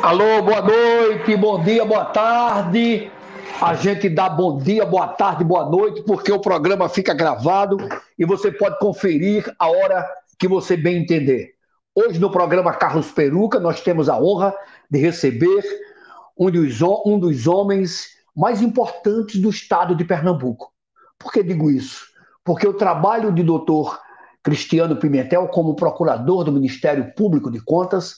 Alô, boa noite, bom dia, boa tarde. A gente dá bom dia, boa tarde, boa noite, porque o programa fica gravado e você pode conferir a hora que você bem entender. Hoje no programa Carlos Peruca nós temos a honra de receber um dos homens mais importantes do estado de Pernambuco. Por que digo isso? Porque o trabalho de doutor Cristiano Pimentel como procurador do Ministério Público de Contas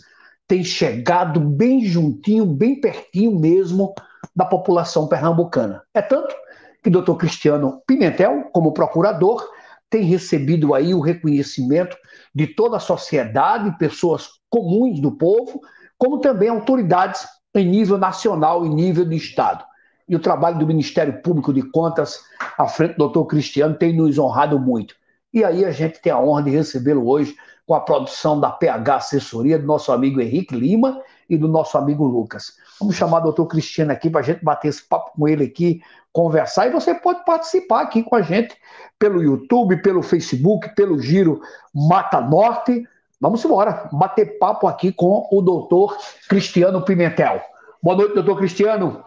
tem chegado bem juntinho, bem pertinho mesmo da população pernambucana. É tanto que o doutor Cristiano Pimentel, como procurador, tem recebido aí o reconhecimento de toda a sociedade, pessoas comuns do povo, como também autoridades em nível nacional e nível de Estado. E o trabalho do Ministério Público de Contas, à frente do doutor Cristiano, tem nos honrado muito. E aí a gente tem a honra de recebê-lo hoje com a produção da PH Assessoria, do nosso amigo Henrique Lima e do nosso amigo Lucas. Vamos chamar o doutor Cristiano aqui para a gente bater esse papo com ele aqui, conversar, e você pode participar aqui com a gente pelo YouTube, pelo Facebook, pelo Giro Mata Norte. Vamos embora, bater papo aqui com o doutor Cristiano Pimentel. Boa noite, doutor Cristiano.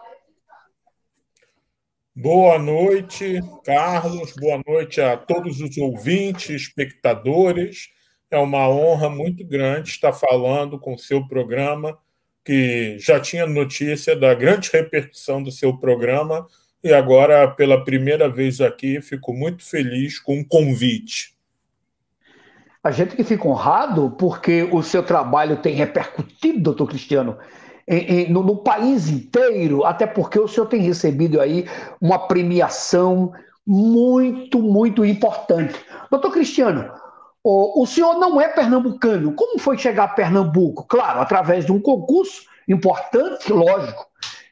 Boa noite, Carlos. Boa noite a todos os ouvintes, espectadores. É uma honra muito grande estar falando com o seu programa, que já tinha notícia da grande repercussão do seu programa e agora, pela primeira vez aqui, fico muito feliz com o convite. A gente que fica honrado porque o seu trabalho tem repercutido, doutor Cristiano, no país inteiro, até porque o senhor tem recebido aí uma premiação muito, muito importante. Doutor Cristiano, o senhor não é pernambucano. Como foi chegar a Pernambuco? Claro, através de um concurso importante, lógico.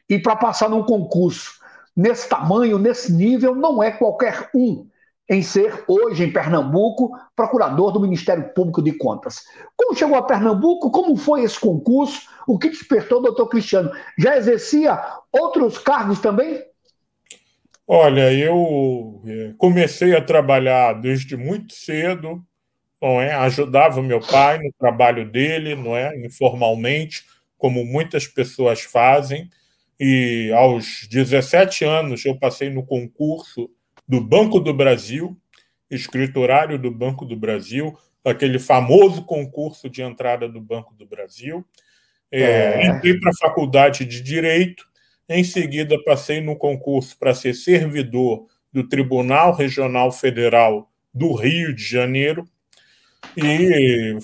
E para passar num concurso nesse tamanho, nesse nível, não é qualquer um em ser, hoje, em Pernambuco, procurador do Ministério Público de Contas. Como chegou a Pernambuco? Como foi esse concurso? O que despertou o doutor Cristiano? Já exercia outros cargos também? Olha, eu comecei a trabalhar desde muito cedo, não é? Ajudava meu pai no trabalho dele, não é? Informalmente, como muitas pessoas fazem. E aos 17 anos eu passei no concurso do Banco do Brasil, escriturário do Banco do Brasil, aquele famoso concurso de entrada do Banco do Brasil. Entrei para a faculdade de Direito, em seguida passei no concurso para ser servidor do Tribunal Regional Federal do Rio de Janeiro, e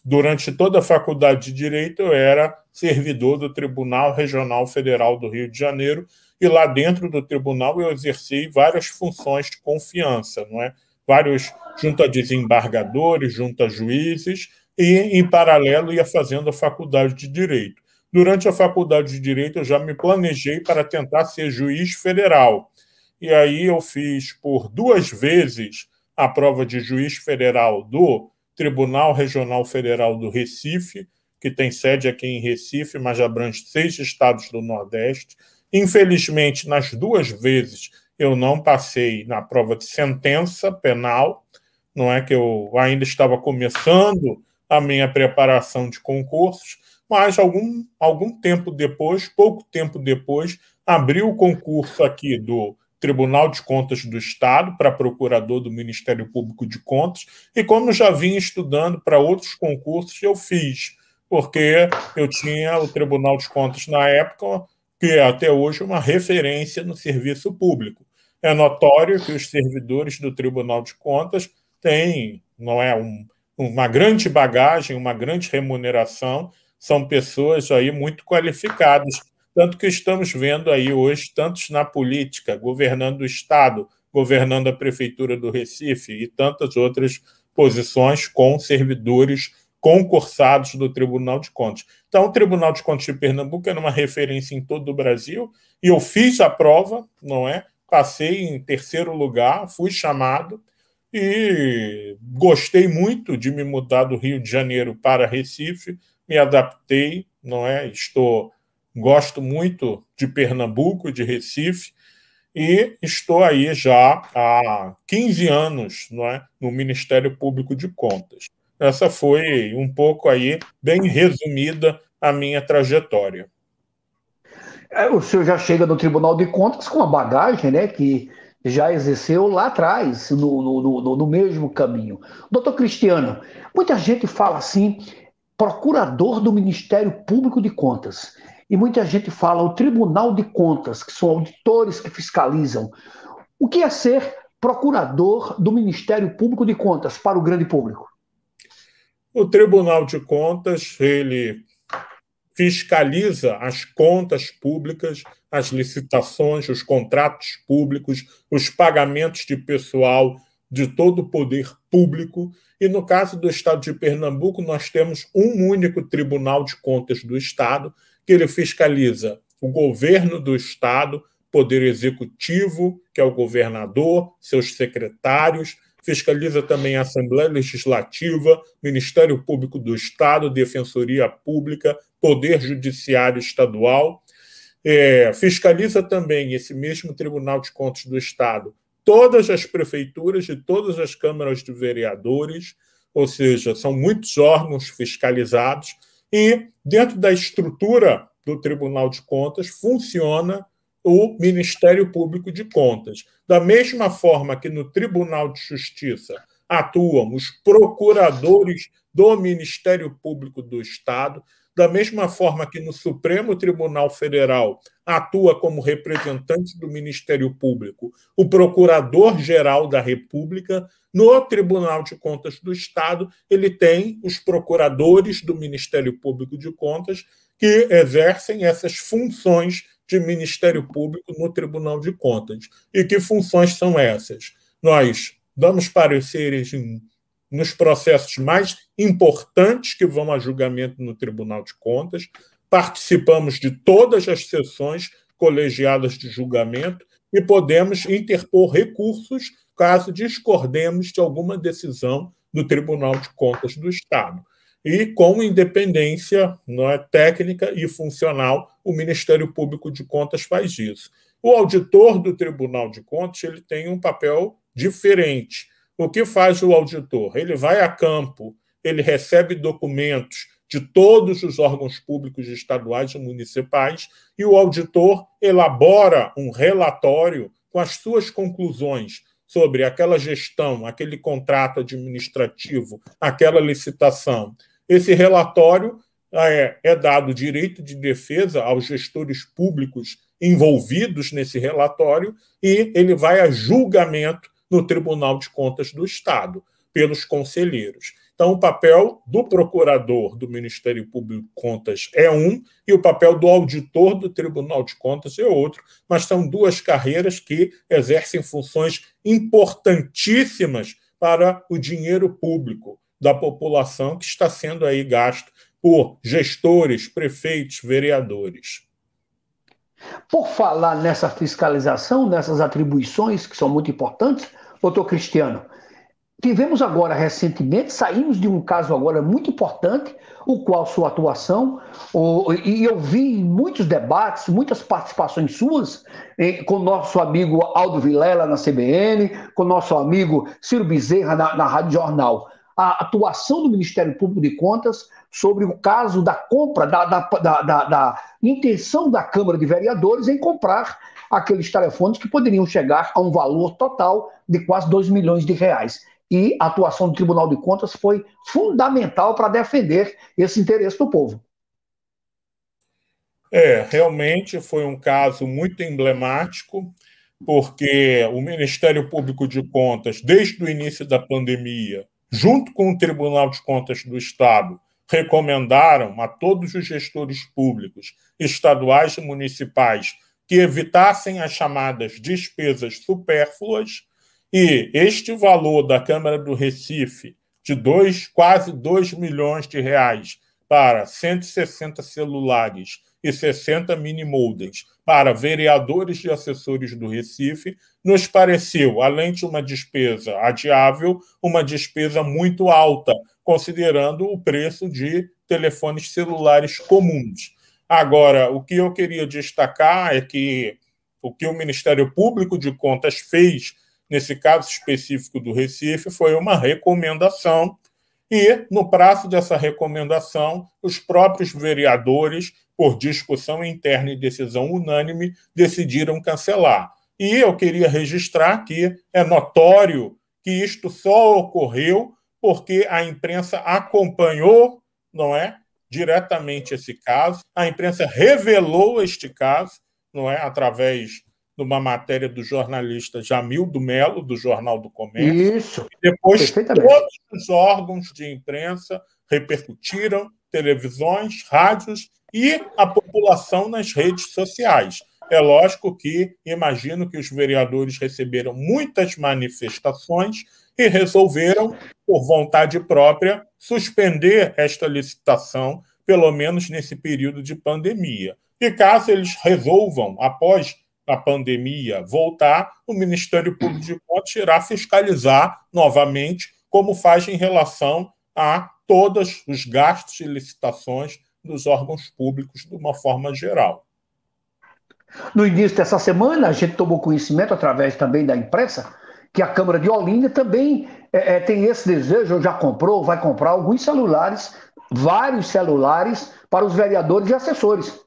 durante toda a faculdade de Direito eu era servidor do Tribunal Regional Federal do Rio de Janeiro, e lá dentro do tribunal eu exerci várias funções de confiança, não é? Vários, junto a desembargadores, junto a juízes, e em paralelo ia fazendo a faculdade de Direito. Durante a faculdade de Direito eu já me planejei para tentar ser juiz federal, e aí eu fiz por 2 vezes a prova de juiz federal do Tribunal Regional Federal do Recife, que tem sede aqui em Recife, mas abrange 6 estados do Nordeste. Infelizmente, nas 2 vezes, eu não passei na prova de sentença penal, não é que eu ainda estava começando a minha preparação de concursos, mas algum tempo depois, pouco tempo depois, abriu o concurso aqui do Tribunal de Contas do Estado para procurador do Ministério Público de Contas, e como já vinha estudando para outros concursos, eu fiz, porque eu tinha o Tribunal de Contas na época, que é até hoje uma referência no serviço público. É notório que os servidores do Tribunal de Contas têm, não é, uma grande bagagem, uma grande remuneração, são pessoas aí muito qualificadas, tanto que estamos vendo aí hoje, tantos na política, governando o Estado, governando a Prefeitura do Recife e tantas outras posições com servidores concursados do Tribunal de Contas. Então, o Tribunal de Contas de Pernambuco era uma referência em todo o Brasil, e eu fiz a prova, não é? Passei em 3º lugar, fui chamado, e gostei muito de me mudar do Rio de Janeiro para Recife, me adaptei, não é? Gosto muito de Pernambuco, de Recife, e estou aí já há 15 anos, não é, no Ministério Público de Contas. Essa foi um pouco aí, bem resumida, a minha trajetória. O senhor já chega no Tribunal de Contas com uma bagagem, né, que já exerceu lá atrás, no mesmo caminho. Doutor Cristiano, muita gente fala assim, procurador do Ministério Público de Contas. E muita gente fala o Tribunal de Contas, que são auditores que fiscalizam. O que é ser procurador do Ministério Público de Contas para o grande público? O Tribunal de Contas, ele fiscaliza as contas públicas, as licitações, os contratos públicos, os pagamentos de pessoal de todo o poder público. E no caso do Estado de Pernambuco, nós temos um único Tribunal de Contas do Estado, que ele fiscaliza o governo do Estado, poder executivo, que é o governador, seus secretários, fiscaliza também a Assembleia Legislativa, Ministério Público do Estado, Defensoria Pública, Poder Judiciário Estadual. Fiscaliza também esse mesmo Tribunal de Contas do Estado todas as prefeituras e todas as câmaras de vereadores, ou seja, são muitos órgãos fiscalizados, e dentro da estrutura do Tribunal de Contas funciona o Ministério Público de Contas. Da mesma forma que no Tribunal de Justiça atuam os procuradores do Ministério Público do Estado, da mesma forma que no Supremo Tribunal Federal atua como representante do Ministério Público o Procurador-Geral da República, no Tribunal de Contas do Estado ele tem os procuradores do Ministério Público de Contas que exercem essas funções de Ministério Público no Tribunal de Contas. E que funções são essas? Nós damos pareceres nos processos mais importantes que vão a julgamento no Tribunal de Contas, participamos de todas as sessões colegiadas de julgamento e podemos interpor recursos caso discordemos de alguma decisão do Tribunal de Contas do Estado. E com independência, não é, técnica e funcional, o Ministério Público de Contas faz isso. O auditor do Tribunal de Contas ele tem um papel diferente. O que faz o auditor? Ele vai a campo, ele recebe documentos de todos os órgãos públicos estaduais e municipais e o auditor elabora um relatório com as suas conclusões sobre aquela gestão, aquele contrato administrativo, aquela licitação. Esse relatório é dado direito de defesa aos gestores públicos envolvidos nesse relatório e ele vai a julgamento no Tribunal de Contas do Estado, pelos conselheiros. Então, o papel do procurador do Ministério Público de Contas é um, e o papel do auditor do Tribunal de Contas é outro, mas são duas carreiras que exercem funções importantíssimas para o dinheiro público da população que está sendo aí gasto por gestores, prefeitos, vereadores. Por falar nessa fiscalização, nessas atribuições que são muito importantes, doutor Cristiano, tivemos agora recentemente, saímos de um caso agora muito importante, o qual sua atuação, e eu vi muitos debates, muitas participações suas, com nosso amigo Aldo Vilela na CBN, com nosso amigo Ciro Bezerra na Rádio Jornal. A atuação do Ministério Público de Contas sobre o caso da compra, da intenção da Câmara de Vereadores em comprar aqueles telefones que poderiam chegar a um valor total de quase 2 milhões de reais. E a atuação do Tribunal de Contas foi fundamental para defender esse interesse do povo. Realmente foi um caso muito emblemático, porque o Ministério Público de Contas, desde o início da pandemia, junto com o Tribunal de Contas do Estado, recomendaram a todos os gestores públicos, estaduais e municipais, que evitassem as chamadas despesas supérfluas, e este valor da Câmara do Recife, de quase 2 milhões de reais, para 160 celulares e 60 mini-modems para vereadores e assessores do Recife, nos pareceu, além de uma despesa adiável, uma despesa muito alta, considerando o preço de telefones celulares comuns. Agora, o que eu queria destacar é que o que o Ministério Público de Contas fez, nesse caso específico do Recife, foi uma recomendação E, no prazo dessa recomendação, os próprios vereadores, por discussão interna e decisão unânime, decidiram cancelar. E eu queria registrar que é notório que isto só ocorreu porque a imprensa acompanhou, não é, diretamente esse caso, a imprensa revelou este caso, não é, através de uma matéria do jornalista Jamildo Melo, do Jornal do Comércio. Isso, E depois perfeitamente. todos os órgãos de imprensa repercutiram, televisões, rádios e a população nas redes sociais. É lógico que imagino que os vereadores receberam muitas manifestações e resolveram, por vontade própria, suspender esta licitação, pelo menos nesse período de pandemia. E caso eles resolvam, após a pandemia voltar, o Ministério Público de Contas irá fiscalizar novamente, como faz em relação a todos os gastos e licitações dos órgãos públicos de uma forma geral. No início dessa semana, a gente tomou conhecimento, através também da imprensa, que a Câmara de Olinda também tem esse desejo, já comprou, vai comprar alguns celulares, vários celulares, para os vereadores e assessores.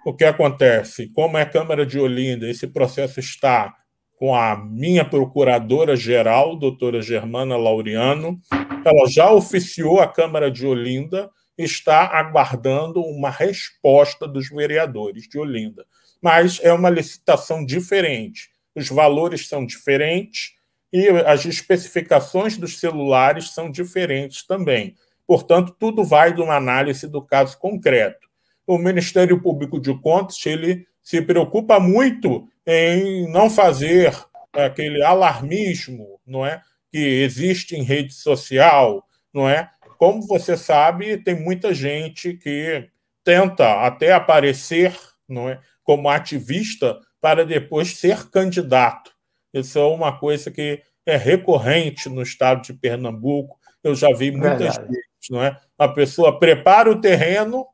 O que acontece? Como é a Câmara de Olinda, esse processo está com a minha procuradora-geral, doutora Germana Laureano, ela já oficiou a Câmara de Olinda, está aguardando uma resposta dos vereadores de Olinda. Mas é uma licitação diferente, os valores são diferentes e as especificações dos celulares são diferentes também. Portanto, tudo vai de uma análise do caso concreto. O Ministério Público de Contas ele se preocupa muito em não fazer aquele alarmismo, não é, que existe em rede social, não é? Como você sabe, tem muita gente que tenta até aparecer, não é, como ativista para depois ser candidato. Isso é uma coisa que é recorrente no estado de Pernambuco. Eu já vi muitas vezes, não é? A pessoa prepara o terreno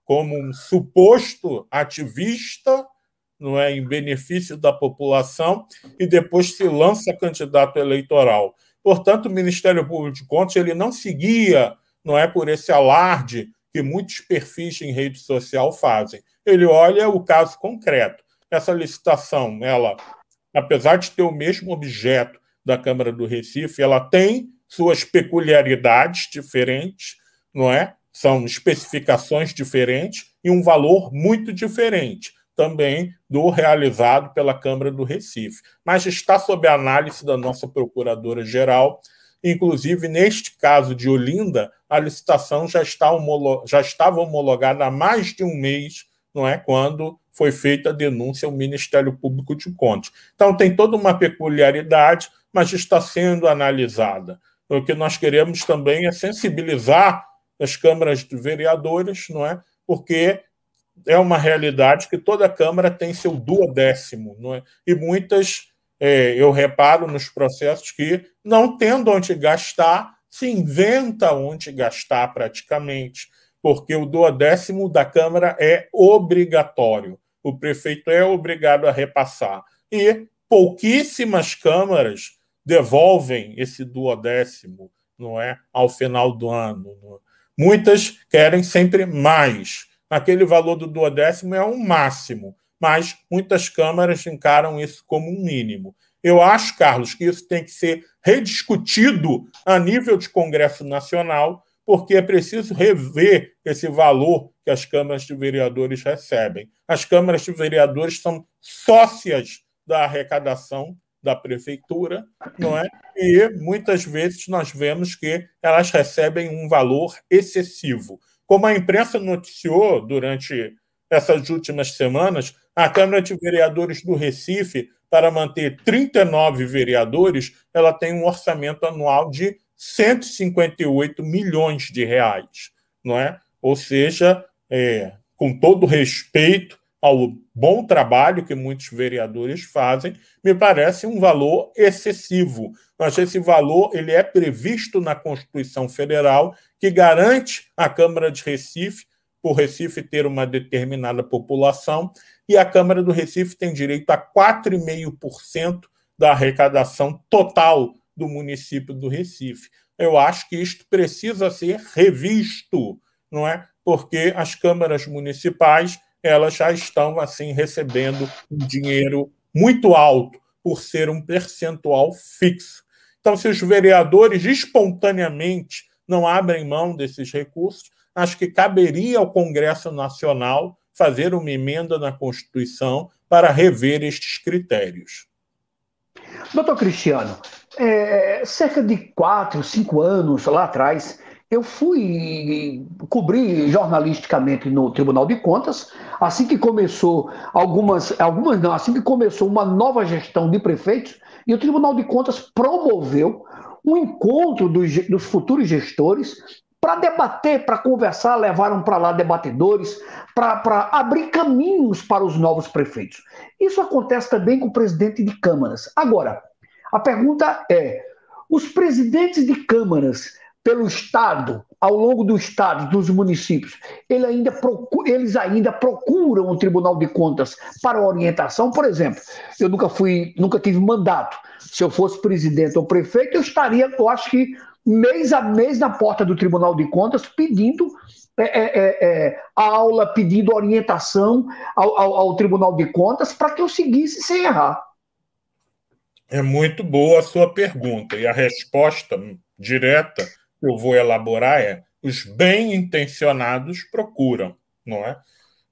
como um suposto ativista, não é, em benefício da população, e depois se lança candidato eleitoral. Portanto, o Ministério Público de Contas ele não seguia, não é, por esse alarde que muitos perfis em rede social fazem. Ele olha o caso concreto. Essa licitação, ela, apesar de ter o mesmo objeto da Câmara do Recife, ela tem suas peculiaridades diferentes, não é? São especificações diferentes e um valor muito diferente também do realizado pela Câmara do Recife. Mas está sob a análise da nossa Procuradora-Geral. Inclusive, neste caso de Olinda, a licitação já estava homologada há mais de um mês, não é? Quando foi feita a denúncia ao Ministério Público de Contas. Então, tem toda uma peculiaridade, mas está sendo analisada. O que nós queremos também é sensibilizar as câmaras de vereadores, não é? Porque é uma realidade que toda Câmara tem seu duodécimo, não é? E muitas, eu reparo nos processos que, não tendo onde gastar, se inventa onde gastar praticamente, porque o duodécimo da Câmara é obrigatório. O prefeito é obrigado a repassar. E pouquíssimas câmaras devolvem esse duodécimo, não é, ao final do ano. Não é? Muitas querem sempre mais. Aquele valor do duodécimo é um máximo, mas muitas câmaras encaram isso como um mínimo. Eu acho, Carlos, que isso tem que ser rediscutido a nível de Congresso Nacional, porque é preciso rever esse valor que as câmaras de vereadores recebem. As câmaras de vereadores são sócias da arrecadação da prefeitura, não é? E muitas vezes nós vemos que elas recebem um valor excessivo. Como a imprensa noticiou durante essas últimas semanas, a Câmara de Vereadores do Recife, para manter 39 vereadores, ela tem um orçamento anual de 158 milhões de reais, não é? Ou seja, com todo respeito ao bom trabalho que muitos vereadores fazem, me parece um valor excessivo. Mas esse valor ele é previsto na Constituição Federal, que garante à Câmara de Recife, por Recife ter uma determinada população, e a Câmara do Recife tem direito a 4,5% da arrecadação total do município do Recife. Eu acho que isto precisa ser revisto, não é? Porque as câmaras municipais elas já estão assim recebendo um dinheiro muito alto por ser um percentual fixo. Então, se os vereadores espontaneamente não abrem mão desses recursos, acho que caberia ao Congresso Nacional fazer uma emenda na Constituição para rever estes critérios. Doutor Cristiano, cerca de 4, 5 anos lá atrás, eu fui cobrir jornalisticamente no Tribunal de Contas, assim que começou assim que começou uma nova gestão de prefeitos, e o Tribunal de Contas promoveu um encontro dos futuros gestores para debater, para conversar, levaram para lá debatedores, para abrir caminhos para os novos prefeitos. Isso acontece também com o presidente de câmaras. Agora, a pergunta é: os presidentes de câmaras pelo Estado, ao longo do Estado, dos municípios, eles ainda procuram o Tribunal de Contas para orientação? Por exemplo, eu nunca tive mandato. Se eu fosse presidente ou prefeito, eu estaria, eu acho que, mês a mês na porta do Tribunal de Contas pedindo aula, pedindo orientação ao Tribunal de Contas para que eu seguisse sem errar. É muito boa a sua pergunta, e a resposta direta que eu vou elaborar é: os bem-intencionados procuram, não é?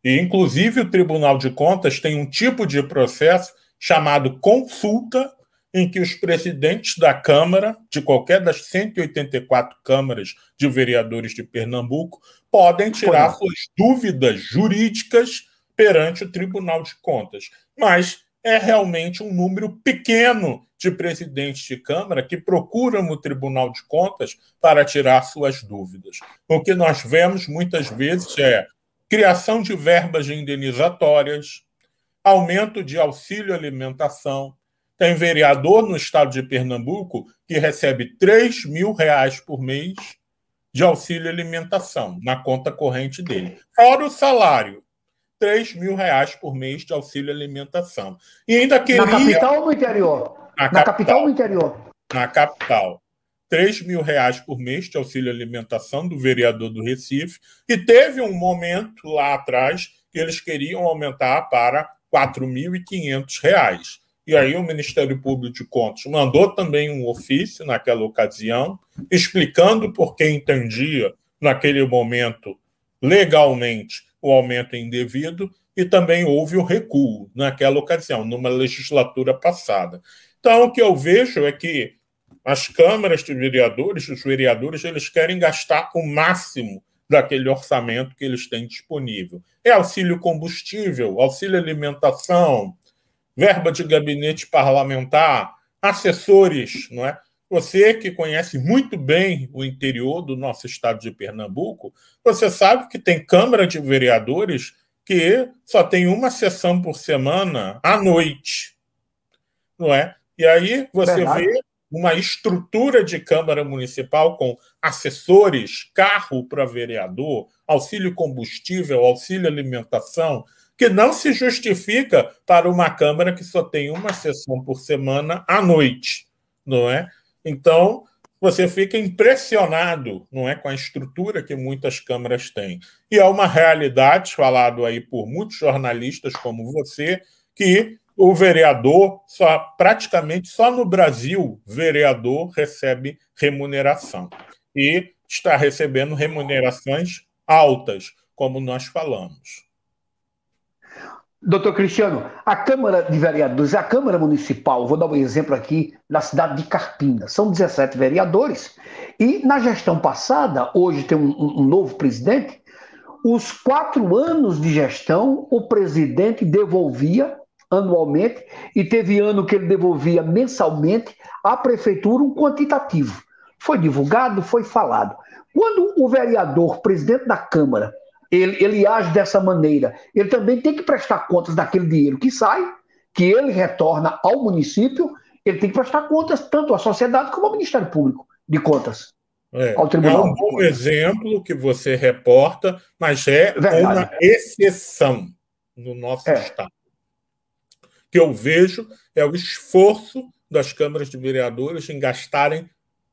E, inclusive, o Tribunal de Contas tem um tipo de processo chamado consulta, em que os presidentes da Câmara, de qualquer das 184 câmaras de vereadores de Pernambuco, podem tirar suas dúvidas jurídicas perante o Tribunal de Contas. Mas é realmente um número pequeno de presidentes de Câmara que procuram o Tribunal de Contas para tirar suas dúvidas. O que nós vemos muitas vezes é criação de verbas indenizatórias, aumento de auxílio alimentação. Tem vereador no estado de Pernambuco que recebe R$3.000 por mês de auxílio alimentação na conta corrente dele. Fora o salário, R$3.000 por mês de auxílio alimentação. E ainda queria... Na capital ou no interior? Na capital ou no interior? Na capital. R$3.000 por mês de auxílio alimentação do vereador do Recife, e teve um momento lá atrás que eles queriam aumentar para R$4.500. E aí o Ministério Público de Contas mandou também um ofício naquela ocasião, explicando por que entendia, naquele momento, legalmente, o aumento indevido, e também houve o recuo naquela ocasião, numa legislatura passada. Então, o que eu vejo é que as câmaras de vereadores, os vereadores, eles querem gastar o máximo daquele orçamento que eles têm disponível. É auxílio combustível, auxílio alimentação, verba de gabinete parlamentar, assessores, não é? Você que conhece muito bem o interior do nosso estado de Pernambuco, você sabe que tem Câmara de Vereadores que só tem uma sessão por semana à noite, não é? E aí você vê uma estrutura de Câmara Municipal com assessores, carro para vereador, auxílio combustível, auxílio alimentação, que não se justifica para uma Câmara que só tem uma sessão por semana à noite, não é? Então, você fica impressionado, não é, com a estrutura que muitas câmaras têm. E é uma realidade, falado aí por muitos jornalistas como você, que o vereador, praticamente só no Brasil, vereador recebe remuneração. E está recebendo remunerações altas, como nós falamos. Doutor Cristiano, a Câmara de Vereadores, a Câmara Municipal, vou dar um exemplo aqui na cidade de Carpina, são 17 vereadores, e na gestão passada, hoje tem um novo presidente, os 4 anos de gestão, o presidente devolvia anualmente, e teve ano que ele devolvia mensalmente à prefeitura um quantitativo. Foi divulgado, foi falado. Quando o vereador, presidente da Câmara, ele age dessa maneira, ele também tem que prestar contas daquele dinheiro que sai, que ele retorna ao município, ele tem que prestar contas tanto à sociedade como ao Ministério Público de Contas. Ao Tribunal um bom exemplo que você reporta, mas é uma exceção no nosso Estado. O que eu vejo é o esforço das câmaras de vereadores em gastarem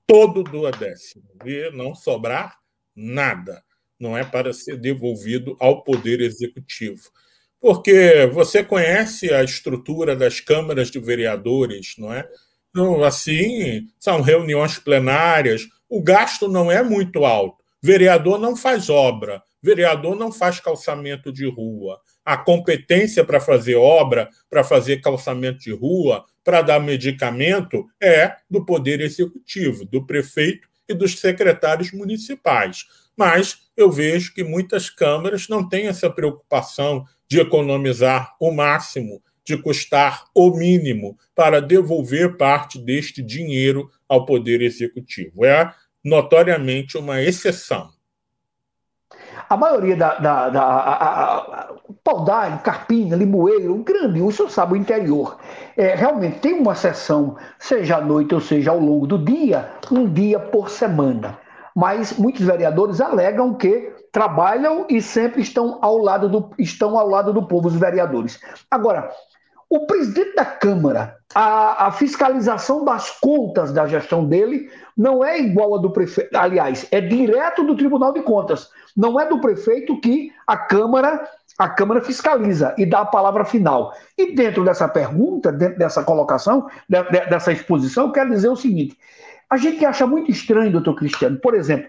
todo o duodécimo e não sobrar nada. Não é para ser devolvido ao Poder Executivo. Porque você conhece a estrutura das câmaras de vereadores, não é? Então, assim, são reuniões plenárias, o gasto não é muito alto. Vereador não faz obra, vereador não faz calçamento de rua. A competência para fazer obra, para fazer calçamento de rua, para dar medicamento, é do Poder Executivo, do prefeito e dos secretários municipais. Mas eu vejo que muitas câmaras não têm essa preocupação de economizar o máximo, de custar o mínimo para devolver parte deste dinheiro ao Poder Executivo. É notoriamente uma exceção. A maioria Paudalho, Carpina, Limoeiro, o grande, o senhor sabe, o interior, realmente tem uma sessão, seja à noite ou seja ao longo do dia, um dia por semana. Mas muitos vereadores alegam que trabalham e sempre estão ao lado do povo, os vereadores. Agora, o presidente da Câmara, a fiscalização das contas da gestão dele não é igual a do prefeito. Aliás, é direto do Tribunal de Contas. Não é do prefeito que a Câmara fiscaliza e dá a palavra final. E dentro dessa pergunta, dentro dessa colocação, dessa exposição, eu quero dizer o seguinte: a gente acha muito estranho, doutor Cristiano, por exemplo,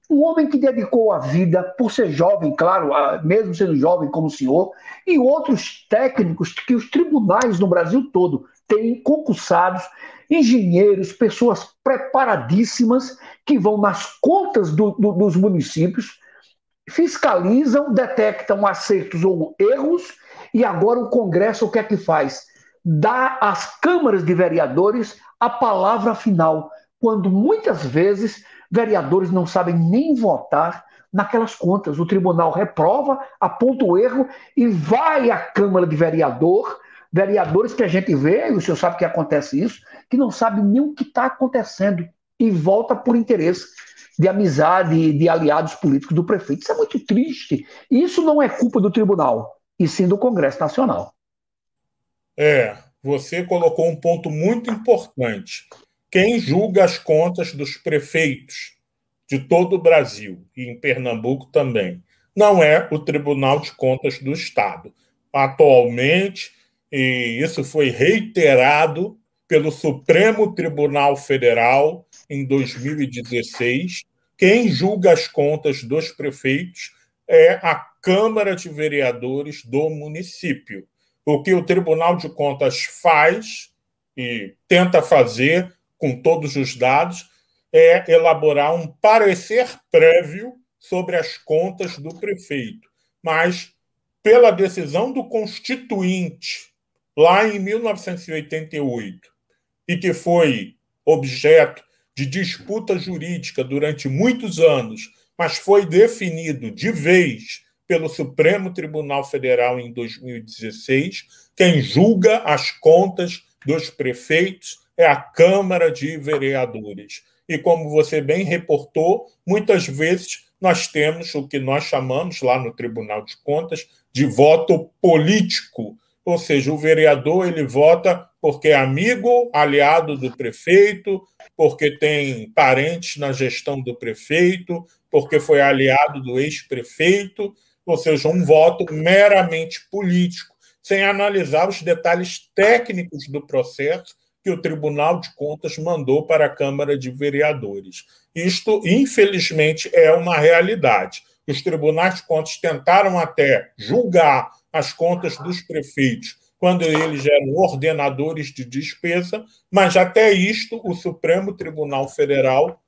um homem que dedicou a vida, por ser jovem, claro, mesmo sendo jovem como o senhor, e outros técnicos que os tribunais no Brasil todo têm concursados, engenheiros, pessoas preparadíssimas que vão nas contas dos municípios, fiscalizam, detectam acertos ou erros, e agora o Congresso o que é que faz? Dá às câmaras de vereadores a palavra final, quando muitas vezes vereadores não sabem nem votar naquelas contas. O tribunal reprova, aponta o erro e vai à Câmara de vereadores que a gente vê, e o senhor sabe que acontece isso, que não sabe nem o que está acontecendo e volta por interesse de amizade, de aliados políticos do prefeito. Isso é muito triste. Isso não é culpa do tribunal, e sim do Congresso Nacional. Você colocou um ponto muito importante. Quem julga as contas dos prefeitos de todo o Brasil, e em Pernambuco também, não é o Tribunal de Contas do Estado. Atualmente, e isso foi reiterado pelo Supremo Tribunal Federal em 2016, quem julga as contas dos prefeitos é a Câmara de Vereadores do município. O que o Tribunal de Contas faz e tenta fazer com todos os dados é elaborar um parecer prévio sobre as contas do prefeito. Mas, pela decisão do Constituinte, lá em 1988, e que foi objeto de disputa jurídica durante muitos anos, mas foi definido de vez pelo Supremo Tribunal Federal em 2016, quem julga as contas dos prefeitos é a Câmara de Vereadores. E como você bem reportou, muitas vezes nós temos o que nós chamamos lá no Tribunal de Contas de voto político, ou seja, o vereador ele vota porque é amigo, aliado do prefeito, porque tem parentes na gestão do prefeito, porque foi aliado do ex-prefeito, ou seja, um voto meramente político, sem analisar os detalhes técnicos do processo que o Tribunal de Contas mandou para a Câmara de Vereadores. Isto, infelizmente, é uma realidade. Os tribunais de contas tentaram até julgar as contas dos prefeitos quando eles eram ordenadores de despesa, mas até isto o Supremo Tribunal Federal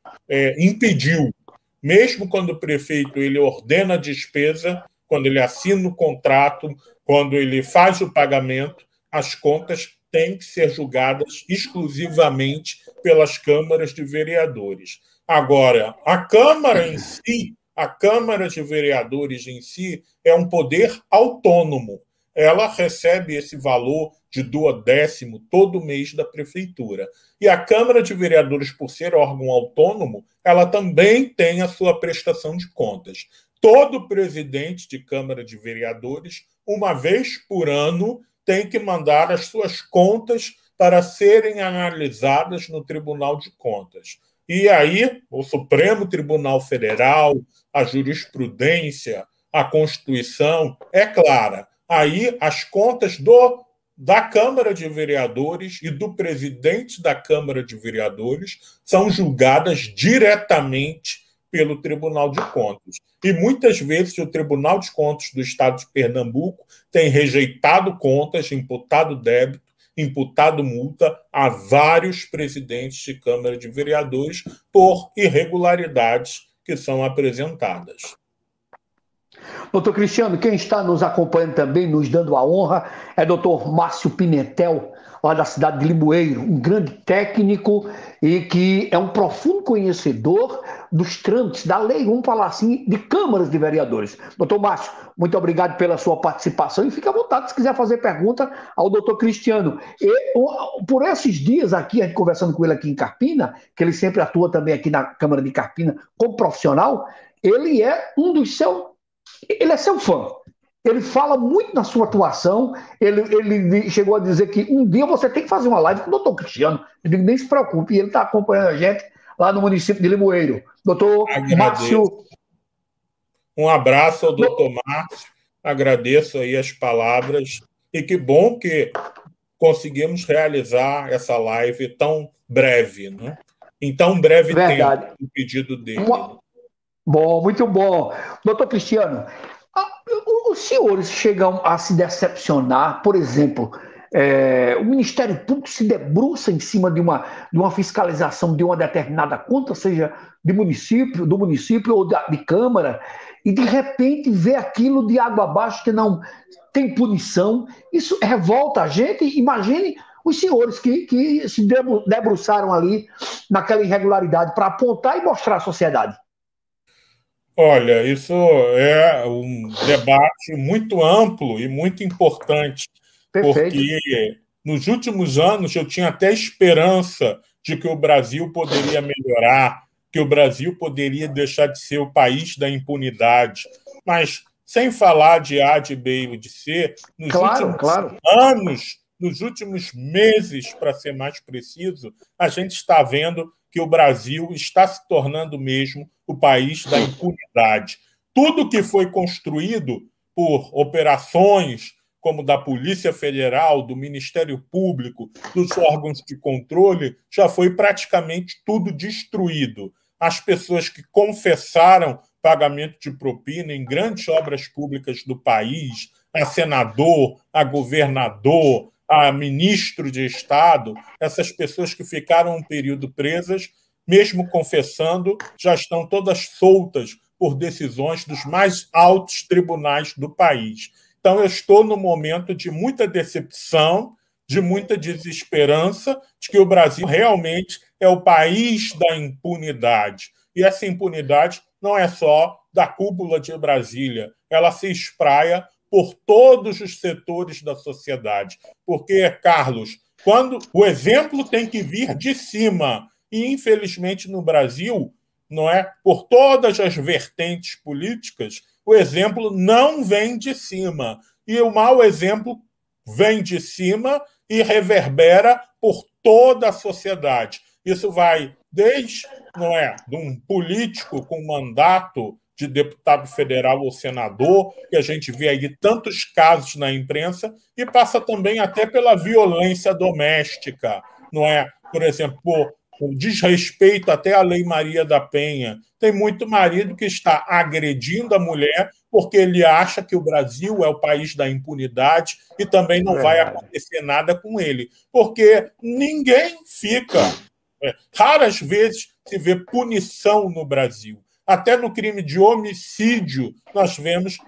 impediu. Mesmo quando o prefeito ele ordena a despesa, quando ele assina o contrato, quando ele faz o pagamento, as contas têm que ser julgadas exclusivamente pelas câmaras de vereadores. Agora, a Câmara em si, a Câmara de Vereadores em si, é um poder autônomo. Ela recebe esse valor de duodécimo todo mês da prefeitura. E a Câmara de Vereadores, por ser órgão autônomo, ela também tem a sua prestação de contas. Todo presidente de Câmara de Vereadores, uma vez por ano, tem que mandar as suas contas para serem analisadas no Tribunal de Contas. E aí, o Supremo Tribunal Federal, a jurisprudência, a Constituição é clara. Aí, as contas da Câmara de Vereadores e do presidente da Câmara de Vereadores são julgadas diretamente pelo Tribunal de Contas. E muitas vezes o Tribunal de Contas do Estado de Pernambuco tem rejeitado contas, imputado débito, imputado multa a vários presidentes de Câmara de Vereadores por irregularidades que são apresentadas. Doutor Cristiano, quem está nos acompanhando também, nos dando a honra, é doutor Márcio Pimentel, lá da cidade de Limoeiro, um grande técnico e que é um profundo conhecedor dos trâmites da lei, vamos falar assim, de câmaras de vereadores. Doutor Márcio, muito obrigado pela sua participação e fique à vontade se quiser fazer pergunta ao doutor Cristiano. E, por esses dias aqui, a gente conversando com ele aqui em Carpina, que ele sempre atua também aqui na Câmara de Carpina como profissional, ele é um dos seus... Ele é seu fã. Ele fala muito na sua atuação. Ele chegou a dizer que um dia você tem que fazer uma live com o doutor Cristiano. Eu digo, nem se preocupe. E ele está acompanhando a gente lá no município de Limoeiro. Doutor Márcio. Um abraço ao doutor Márcio. Agradeço aí as palavras. E que bom que conseguimos realizar essa live tão breve, né? Em tão breve tempo, o pedido dele. Bom, muito bom. Doutor Cristiano, os senhores chegam a se decepcionar, por exemplo, o Ministério Público se debruça em cima de uma fiscalização de uma determinada conta, seja do município ou de Câmara, e de repente vê aquilo de água abaixo que não tem punição. Isso revolta a gente. Imagine os senhores que se debruçaram ali naquela irregularidade para apontar e mostrar à sociedade. Olha, isso é um debate muito amplo e muito importante, Perfeito. porque nos últimos anos eu tinha até esperança de que o Brasil poderia melhorar, que o Brasil poderia deixar de ser o país da impunidade. Mas, sem falar de A, de B e de C, nos últimos anos, nos últimos meses, para ser mais preciso, a gente está vendo que o Brasil está se tornando mesmo o país da impunidade. Tudo que foi construído por operações como da Polícia Federal, do Ministério Público, dos órgãos de controle, já foi praticamente tudo destruído. As pessoas que confessaram pagamento de propina em grandes obras públicas do país, a senador, a governador, a ministro de Estado, essas pessoas que ficaram um período presas, mesmo confessando, já estão todas soltas por decisões dos mais altos tribunais do país. Então, eu estou num momento de muita decepção, de muita desesperança, de que o Brasil realmente é o país da impunidade. E essa impunidade não é só da cúpula de Brasília, ela se espraia por todos os setores da sociedade. Porque, Carlos, quando o exemplo tem que vir de cima, e infelizmente no Brasil, não é, por todas as vertentes políticas, o exemplo não vem de cima. E o mau exemplo vem de cima e reverbera por toda a sociedade. Isso vai desde, não é, de um político com mandato de deputado federal ou senador, que a gente vê aí tantos casos na imprensa, e passa também até pela violência doméstica, não é? Por exemplo, o desrespeito até à Lei Maria da Penha. Tem muito marido que está agredindo a mulher porque ele acha que o Brasil é o país da impunidade e também não vai acontecer nada com ele. Porque ninguém fica... raras vezes se vê punição no Brasil. Até no crime de homicídio, nós vemos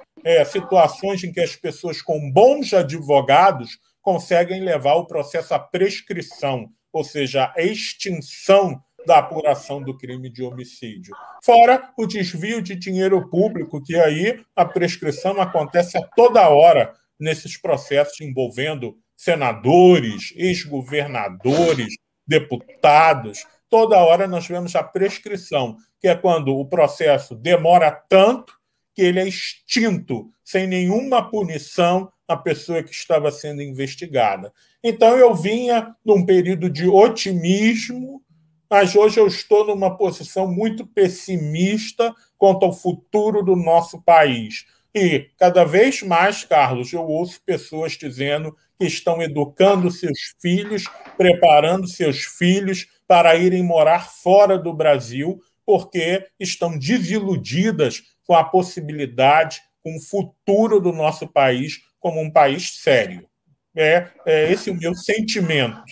situações em que as pessoas com bons advogados conseguem levar o processo à prescrição, ou seja, a extinção da apuração do crime de homicídio. Fora o desvio de dinheiro público, que aí a prescrição acontece a toda hora nesses processos envolvendo senadores, ex-governadores, deputados. Toda hora nós vemos a prescrição, que é quando o processo demora tanto que ele é extinto, sem nenhuma punição à pessoa que estava sendo investigada. Então, eu vinha num período de otimismo, mas hoje eu estou numa posição muito pessimista quanto ao futuro do nosso país. E cada vez mais, Carlos, eu ouço pessoas dizendo que estão educando seus filhos, preparando seus filhos para irem morar fora do Brasil, porque estão desiludidas com a possibilidade, com o futuro do nosso país como um país sério. É esse o meu sentimento.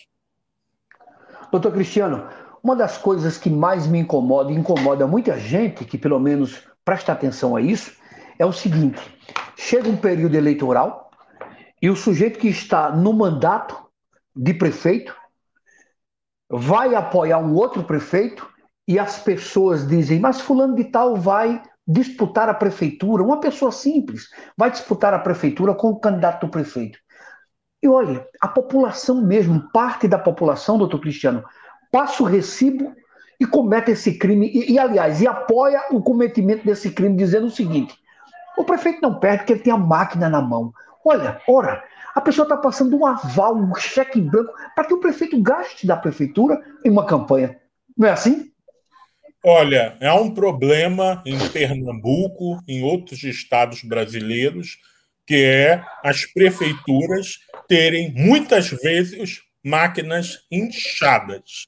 Doutor Cristiano, uma das coisas que mais me incomoda e incomoda muita gente, que pelo menos presta atenção a isso, é o seguinte: chega um período eleitoral e o sujeito que está no mandato de prefeito vai apoiar um outro prefeito e as pessoas dizem, mas fulano de tal vai disputar a prefeitura, uma pessoa simples vai disputar a prefeitura com o candidato do prefeito. E olha, a população mesmo, parte da população, doutor Cristiano, passa o recibo e comete esse crime, aliás, apoia o cometimento desse crime, dizendo o seguinte: o prefeito não perde porque ele tem a máquina na mão. Olha, ora, a pessoa está passando um aval, um cheque em branco, para que o prefeito gaste da prefeitura em uma campanha. Não é assim? Olha, há um problema em Pernambuco, em outros estados brasileiros, que é as prefeituras terem, muitas vezes, máquinas inchadas,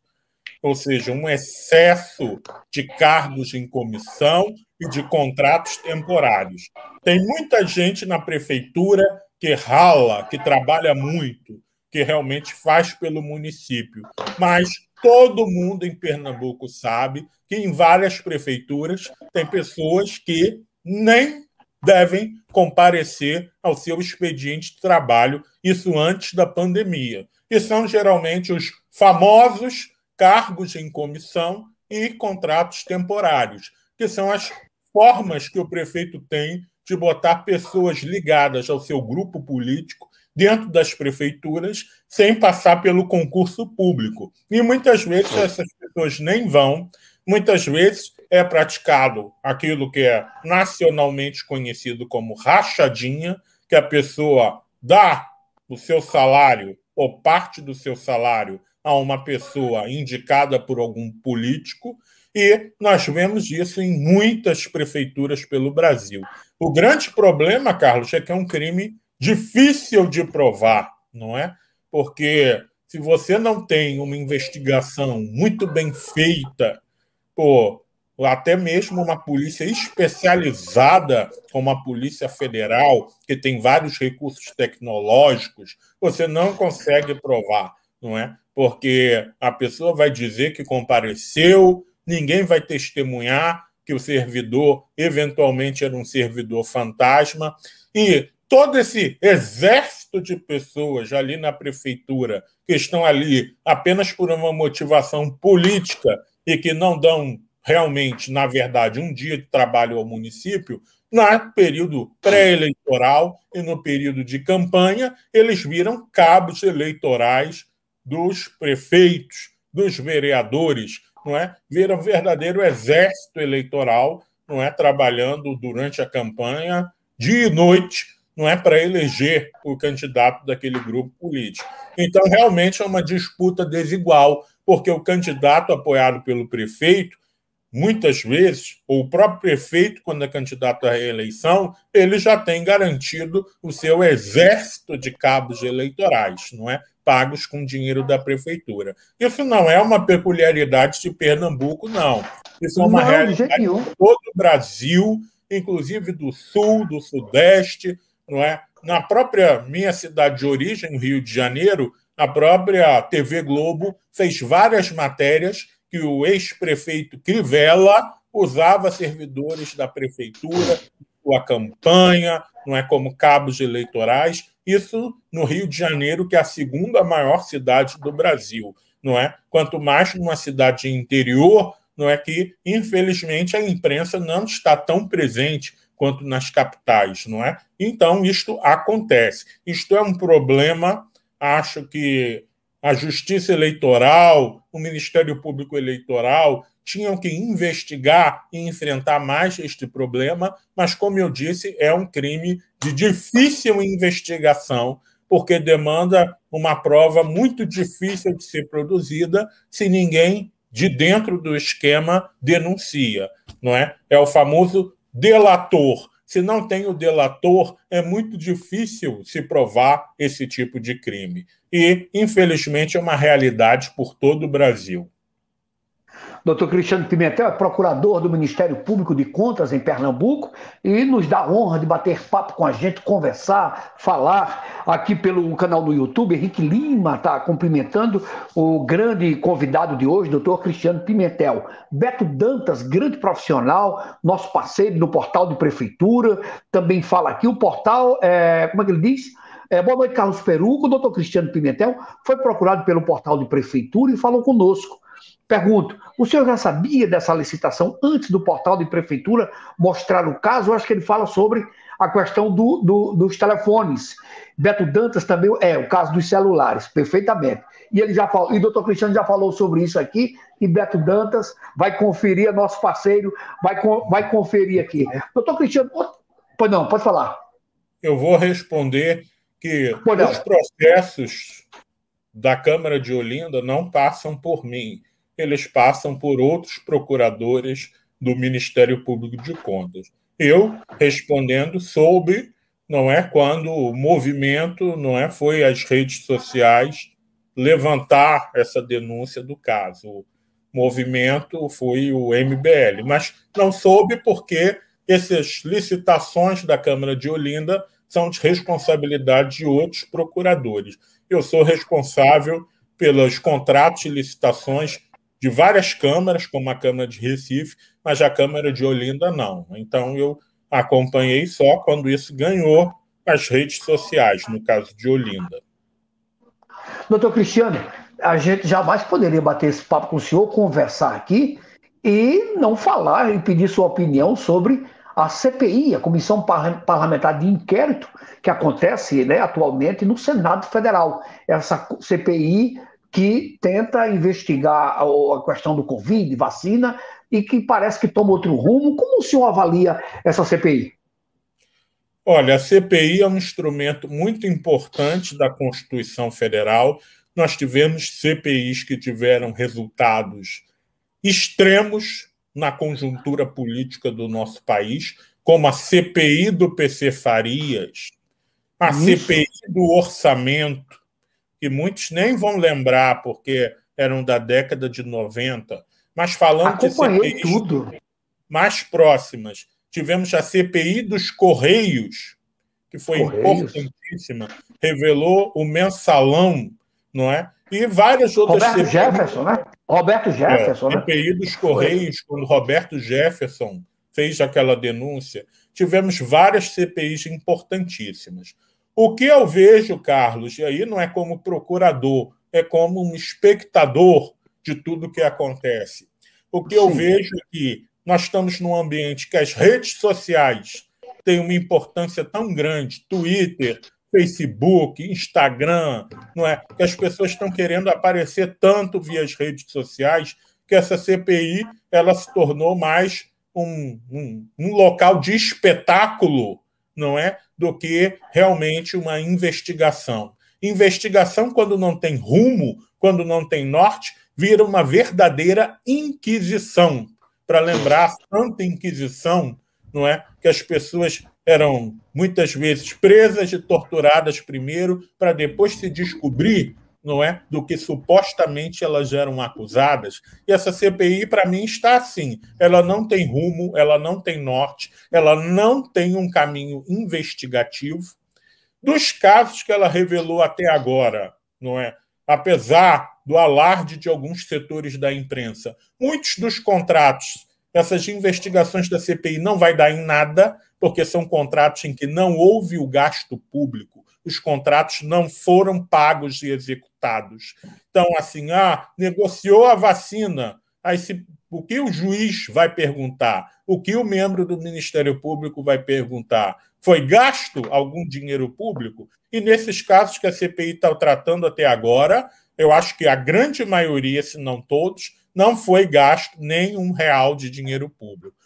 ou seja, um excesso de cargos em comissão e de contratos temporários. Tem muita gente na prefeitura que rala, que trabalha muito, que realmente faz pelo município, mas todo mundo em Pernambuco sabe que em várias prefeituras tem pessoas que nem devem comparecer ao seu expediente de trabalho, isso antes da pandemia. E são geralmente os famosos cargos em comissão e contratos temporários, que são as formas que o prefeito tem de botar pessoas ligadas ao seu grupo político dentro das prefeituras sem passar pelo concurso público. E muitas vezes essas pessoas nem vão, muitas vezes é praticado aquilo que é nacionalmente conhecido como rachadinha, que a pessoa dá o seu salário ou parte do seu salário a uma pessoa indicada por algum político, e nós vemos isso em muitas prefeituras pelo Brasil. O grande problema, Carlos, é que é um crime difícil de provar, não é? Porque se você não tem uma investigação muito bem feita, por até mesmo uma polícia especializada, como a Polícia Federal, que tem vários recursos tecnológicos, você não consegue provar, não é? Porque a pessoa vai dizer que compareceu, ninguém vai testemunhar que o servidor eventualmente era um servidor fantasma, e todo esse exército de pessoas ali na prefeitura que estão ali apenas por uma motivação política e que não dão realmente, na verdade, um dia de trabalho ao município, no período pré-eleitoral e no período de campanha, eles viram cabos eleitorais dos prefeitos, dos vereadores, não é? Viram um verdadeiro exército eleitoral, não é? Trabalhando durante a campanha, dia e noite, não é, para eleger o candidato daquele grupo político. Então, realmente é uma disputa desigual, porque o candidato apoiado pelo prefeito, muitas vezes, ou o próprio prefeito, quando é candidato à reeleição, ele já tem garantido o seu exército de cabos eleitorais, não é? Pagos com dinheiro da prefeitura. Isso não é uma peculiaridade de Pernambuco, não. Isso é uma realidade de todo o Brasil, inclusive do Sul, do Sudeste, não é? Na própria minha cidade de origem, Rio de Janeiro, a própria TV Globo fez várias matérias que o ex-prefeito Crivella usava servidores da prefeitura, sua campanha, não é, como cabos eleitorais, isso no Rio de Janeiro, que é a segunda maior cidade do Brasil, não é? Quanto mais numa cidade interior, não é, que infelizmente a imprensa não está tão presente quanto nas capitais, não é? Então isto acontece. Isto é um problema, acho que a Justiça Eleitoral, o Ministério Público Eleitoral tinham que investigar e enfrentar mais este problema, mas, como eu disse, é um crime de difícil investigação, porque demanda uma prova muito difícil de ser produzida se ninguém de dentro do esquema denuncia, não é? É o famoso delator. Se não tem o delator, é muito difícil se provar esse tipo de crime. E, infelizmente, é uma realidade por todo o Brasil. Doutor Cristiano Pimentel é procurador do Ministério Público de Contas em Pernambuco e nos dá a honra de bater papo com a gente, conversar, falar aqui pelo canal do YouTube. Henrique Lima está cumprimentando o grande convidado de hoje, doutor Cristiano Pimentel. Beto Dantas, grande profissional, nosso parceiro no portal de prefeitura, também fala aqui. O portal, como é que ele diz? Boa noite, Carlos Peruco. O doutor Cristiano Pimentel foi procurado pelo portal de prefeitura e falou conosco. Pergunto, o senhor já sabia dessa licitação antes do portal de prefeitura mostrar o caso? Eu acho que ele fala sobre a questão dos telefones. Beto Dantas também o caso dos celulares, perfeitamente. E ele já falou, e o doutor Cristiano já falou sobre isso aqui, e Beto Dantas vai conferir, é nosso parceiro, vai conferir aqui. Doutor Cristiano, pois não, pode falar. Eu vou responder que os processos da Câmara de Olinda não passam por mim. Eles passam por outros procuradores do Ministério Público de Contas. Eu, respondendo, soube, não é, quando o movimento, não é, foi às redes sociais levantar essa denúncia do caso. O movimento foi o MBL, mas não soube porque essas licitações da Câmara de Olinda são de responsabilidade de outros procuradores. Eu sou responsável pelos contratos e licitações de várias câmaras, como a Câmara de Recife, mas a Câmara de Olinda não. Então, eu acompanhei só quando isso ganhou as redes sociais, no caso de Olinda. Doutor Cristiano, a gente jamais poderia bater esse papo com o senhor, conversar aqui e não falar e pedir sua opinião sobre a CPI, a Comissão Parlamentar de Inquérito, que acontece, né, atualmente no Senado Federal. Essa CPI que tenta investigar a questão do Covid, vacina, e que parece que toma outro rumo. Como o senhor avalia essa CPI? Olha, a CPI é um instrumento muito importante da Constituição Federal. Nós tivemos CPIs que tiveram resultados extremos na conjuntura política do nosso país, como a CPI do PC Farias, a CPI do orçamento, que muitos nem vão lembrar, porque eram da década de 90, mas falando de CPIs mais próximas, tivemos a CPI dos Correios, que foi importantíssima, revelou o mensalão, não é? E várias outras Roberto CPIs. Jefferson, né? Roberto Jefferson, né? CPI dos Correios, quando Roberto Jefferson fez aquela denúncia. Tivemos várias CPIs importantíssimas. O que eu vejo, Carlos, e aí não é como procurador, é como um espectador de tudo que acontece. O que eu vejo é que nós estamos num ambiente que as redes sociais têm uma importância tão grande, Twitter, Facebook, Instagram, não é? Que as pessoas estão querendo aparecer tanto via as redes sociais que essa CPI ela se tornou mais um local de espetáculo, não é? Do que realmente uma investigação. Investigação, quando não tem rumo, quando não tem norte, vira uma verdadeira inquisição. Para lembrar a Santa Inquisição, não é? Que as pessoas eram muitas vezes presas e torturadas primeiro, para depois se descobrir, não é, do que supostamente elas eram acusadas. E essa CPI, para mim, está assim. Ela não tem rumo, ela não tem norte, ela não tem um caminho investigativo. Dos casos que ela revelou até agora, não é? Apesar do alarde de alguns setores da imprensa, muitos dos contratos, essas investigações da CPI não vai dar em nada, porque são contratos em que não houve o gasto público, os contratos não foram pagos e executados. Então, assim, negociou a vacina, aí o que o juiz vai perguntar? O que o membro do Ministério Público vai perguntar? Foi gasto algum dinheiro público? E nesses casos que a CPI está tratando até agora, eu acho que a grande maioria, se não todos, não foi gasto nem R$1 de dinheiro público.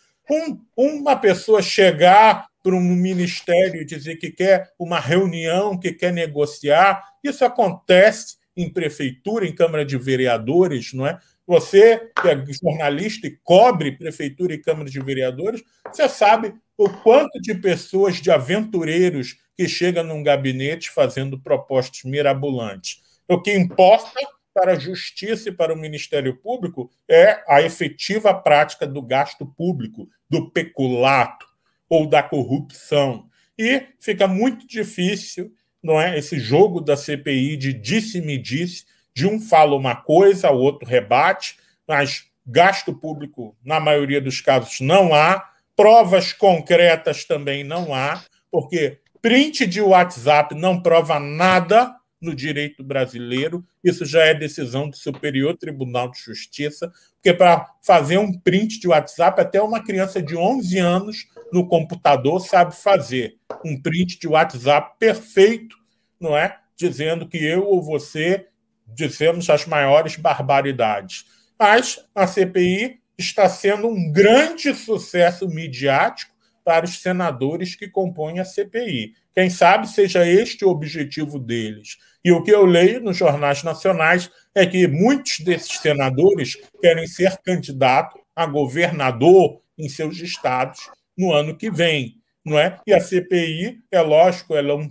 Uma pessoa chegar para um ministério dizer que quer uma reunião, que quer negociar. Isso acontece em prefeitura, em Câmara de Vereadores, não é? Você, que é jornalista e cobre prefeitura e Câmara de Vereadores, você sabe o quanto de pessoas, de aventureiros, que chegam num gabinete fazendo propostas mirabolantes. O que importa para a Justiça e para o Ministério Público é a efetiva prática do gasto público, do peculato ou da corrupção. E fica muito difícil, não é, esse jogo da CPI de disse-me-disse, de um fala uma coisa, o outro rebate, mas gasto público, na maioria dos casos, não há, provas concretas também não há, porque print de WhatsApp não prova nada no direito brasileiro, isso já é decisão do Superior Tribunal de Justiça, porque para fazer um print de WhatsApp, até uma criança de 11 anos no computador sabe fazer um print de WhatsApp perfeito, não é? Dizendo que eu ou você dissemos as maiores barbaridades. Mas a CPI está sendo um grande sucesso midiático para os senadores que compõem a CPI. Quem sabe seja este o objetivo deles. E o que eu leio nos jornais nacionais é que muitos desses senadores querem ser candidato a governador em seus estados no ano que vem, não é? E a CPI, é lógico, ela é um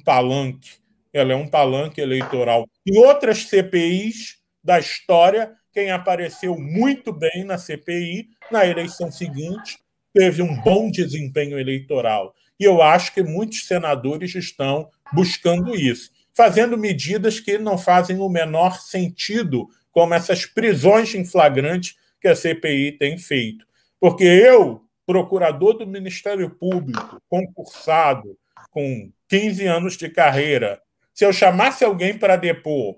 palanque eleitoral. Em outras CPIs da história, quem apareceu muito bem na CPI, na eleição seguinte, teve um bom desempenho eleitoral. E eu acho que muitos senadores estão buscando isso, fazendo medidas que não fazem o menor sentido, como essas prisões em flagrante que a CPI tem feito. Porque eu, procurador do Ministério Público, concursado, com 15 anos de carreira, se eu chamasse alguém para depor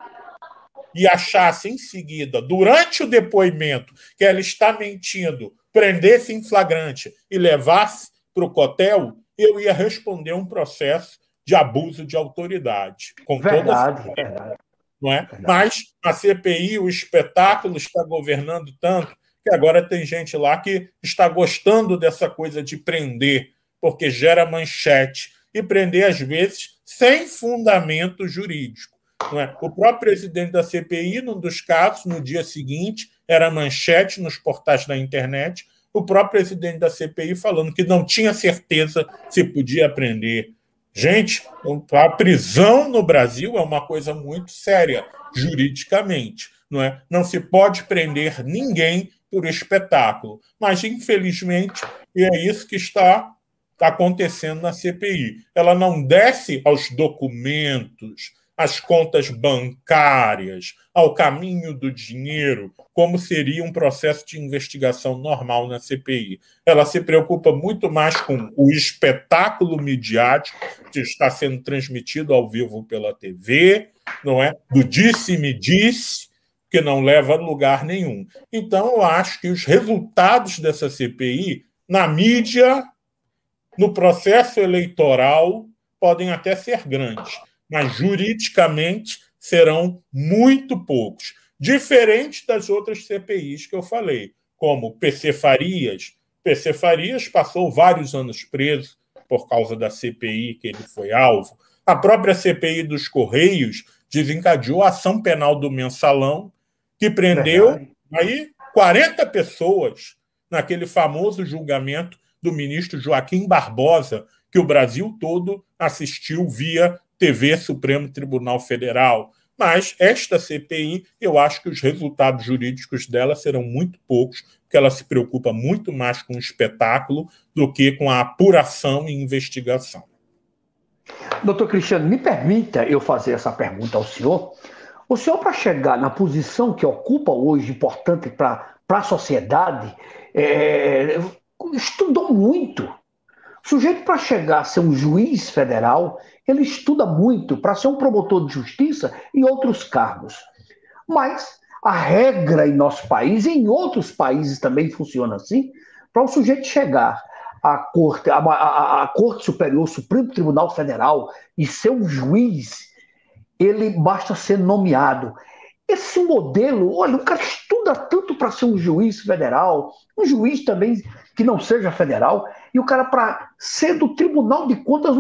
e achasse em seguida, durante o depoimento, que ela está mentindo, prendesse em flagrante e levasse para o cotel, eu ia responder um processo de abuso de autoridade. Com Verdade, toda verdade. não é? Verdade. Mas a CPI, o espetáculo está governando tanto que agora tem gente lá que está gostando dessa coisa de prender, porque gera manchete, e prender, às vezes, sem fundamento jurídico. Não é? O próprio presidente da CPI, num dos casos, no dia seguinte, era manchete nos portais da internet, o próprio presidente da CPI falando que não tinha certeza se podia prender. Gente, a prisão no Brasil é uma coisa muito séria, juridicamente. Não é? Não se pode prender ninguém por espetáculo. Mas, infelizmente, é isso que está acontecendo na CPI. Ela não desce aos documentos, às contas bancárias, ao caminho do dinheiro, como seria um processo de investigação normal na CPI. Ela se preocupa muito mais com o espetáculo midiático que está sendo transmitido ao vivo pela TV, não é? Do disse-me-disse, que não leva a lugar nenhum. Então, eu acho que os resultados dessa CPI, na mídia, no processo eleitoral, podem até ser grandes, mas juridicamente serão muito poucos. Diferente das outras CPIs que eu falei, como PC Farias. PC Farias passou vários anos preso por causa da CPI que ele foi alvo. A própria CPI dos Correios desencadeou a ação penal do Mensalão, que prendeu aí 40 pessoas naquele famoso julgamento do ministro Joaquim Barbosa, que o Brasil todo assistiu via TV Supremo Tribunal Federal. Mas esta CPI, eu acho que os resultados jurídicos dela serão muito poucos, porque ela se preocupa muito mais com o espetáculo do que com a apuração e investigação. Doutor Cristiano, me permita eu fazer essa pergunta ao senhor. O senhor, para chegar na posição que ocupa hoje, importante para a sociedade, estudou muito. O sujeito, para chegar a ser um juiz federal, ele estuda muito para ser um promotor de justiça e outros cargos. Mas a regra em nosso país, e em outros países também funciona assim, para o sujeito chegar à Corte Superior, Supremo Tribunal Federal, e ser um juiz, ele basta ser nomeado. esse modelo, olha, o cara estuda tanto para ser um juiz federal, um juiz também que não seja federal, e o cara para ser do Tribunal de Contas,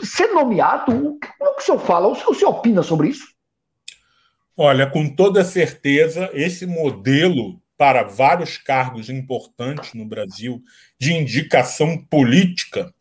ser nomeado, o que o senhor fala? O senhor opina sobre isso? Olha, com toda certeza, esse modelo para vários cargos importantes no Brasil de indicação política,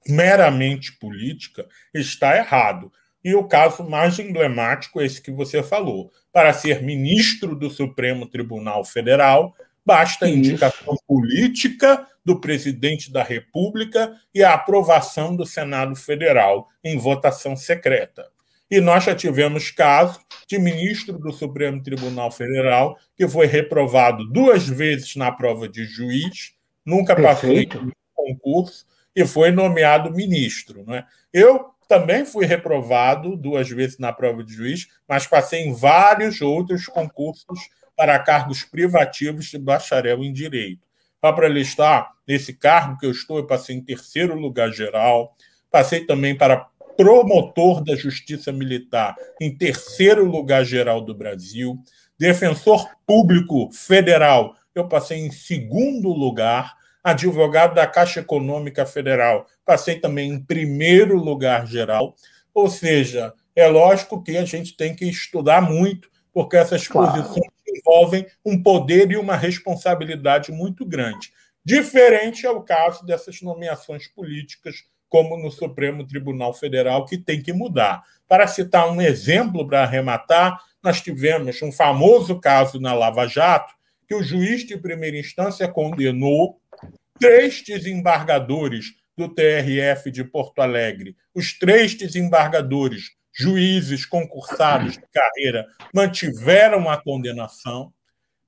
meramente política, está errado. E o caso mais emblemático é esse que você falou. Para ser ministro do Supremo Tribunal Federal, basta a indicação política do presidente da República e a aprovação do Senado Federal em votação secreta. E nós já tivemos caso de ministro do Supremo Tribunal Federal que foi reprovado 2 vezes na prova de juiz, nunca passou em concurso e foi nomeado ministro. Né? Eu também fui reprovado 2 vezes na prova de juiz, mas passei em vários outros concursos para cargos privativos de bacharel em Direito. Só para listar, nesse cargo que eu estou, eu passei em 3º lugar geral, passei também para promotor da Justiça Militar em 3º lugar geral do Brasil, defensor público federal, eu passei em 2º lugar, advogado da Caixa Econômica Federal, passei também em 1º lugar geral, ou seja, é lógico que a gente tem que estudar muito, porque essas posições envolvem um poder e uma responsabilidade muito grande. Diferente é o caso dessas nomeações políticas, como no Supremo Tribunal Federal, que tem que mudar. Para citar um exemplo para arrematar, nós tivemos um famoso caso na Lava Jato, que o juiz de primeira instância condenou 3 desembargadores do TRF de Porto Alegre. Os 3 desembargadores, juízes concursados de carreira, mantiveram a condenação.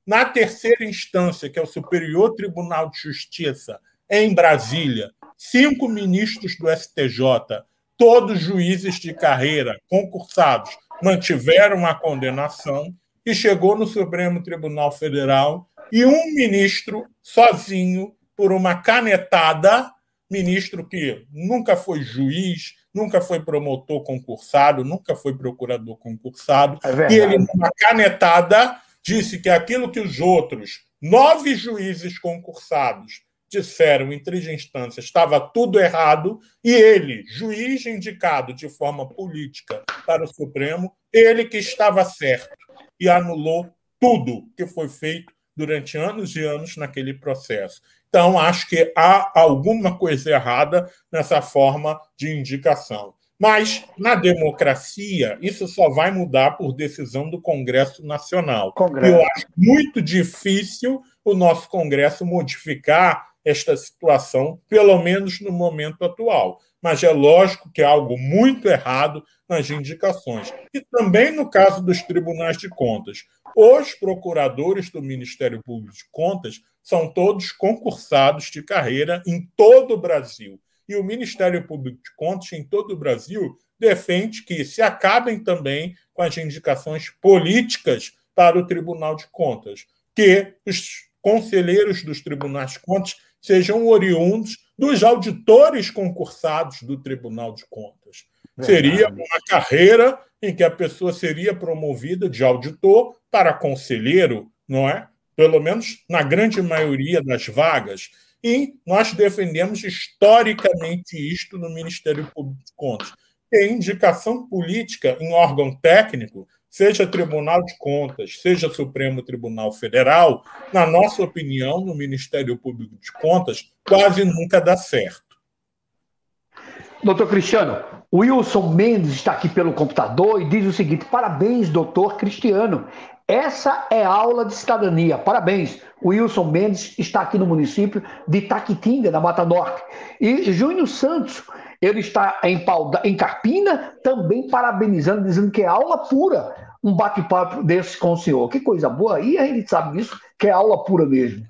Na 3ª instância, que é o Superior Tribunal de Justiça, em Brasília, 5 ministros do STJ, todos juízes de carreira concursados, mantiveram a condenação e chegou no Supremo Tribunal Federal e um ministro sozinho, por uma canetada, ministro que nunca foi juiz, nunca foi promotor concursado, nunca foi procurador concursado, e ele, numa canetada, disse que aquilo que os outros 9 juízes concursados disseram em 3 instâncias estava tudo errado, e ele, juiz indicado de forma política para o Supremo, ele que estava certo e anulou tudo que foi feito durante anos e anos naquele processo. Então, acho que há alguma coisa errada nessa forma de indicação. Mas, na democracia, isso só vai mudar por decisão do Congresso Nacional. E eu acho muito difícil o nosso Congresso modificar esta situação, pelo menos no momento atual. Mas é lógico que há algo muito errado nas indicações. E também no caso dos tribunais de contas. Os procuradores do Ministério Público de Contas são todos concursados de carreira em todo o Brasil. E o Ministério Público de Contas, em todo o Brasil, defende que se acabem também com as indicações políticas para o Tribunal de Contas, que os conselheiros dos tribunais de contas sejam oriundos dos auditores concursados do Tribunal de Contas. Seria uma carreira em que a pessoa seria promovida de auditor para conselheiro, não é? Pelo menos na grande maioria das vagas. E nós defendemos historicamente isto no Ministério Público de Contas. E indicação política em órgão técnico, seja Tribunal de Contas, seja Supremo Tribunal Federal, na nossa opinião, no Ministério Público de Contas, quase nunca dá certo. Doutor Cristiano, o Wilson Mendes está aqui pelo computador e diz o seguinte: parabéns, doutor Cristiano. Essa é aula de cidadania. Parabéns. O Wilson Mendes está aqui no município de Itaquitinga, na Mata Norte. E Júnior Santos, ele está em Carpina, também parabenizando, dizendo que é aula pura um bate-papo desse com o senhor. Que coisa boa. E a gente sabe disso, que é aula pura mesmo.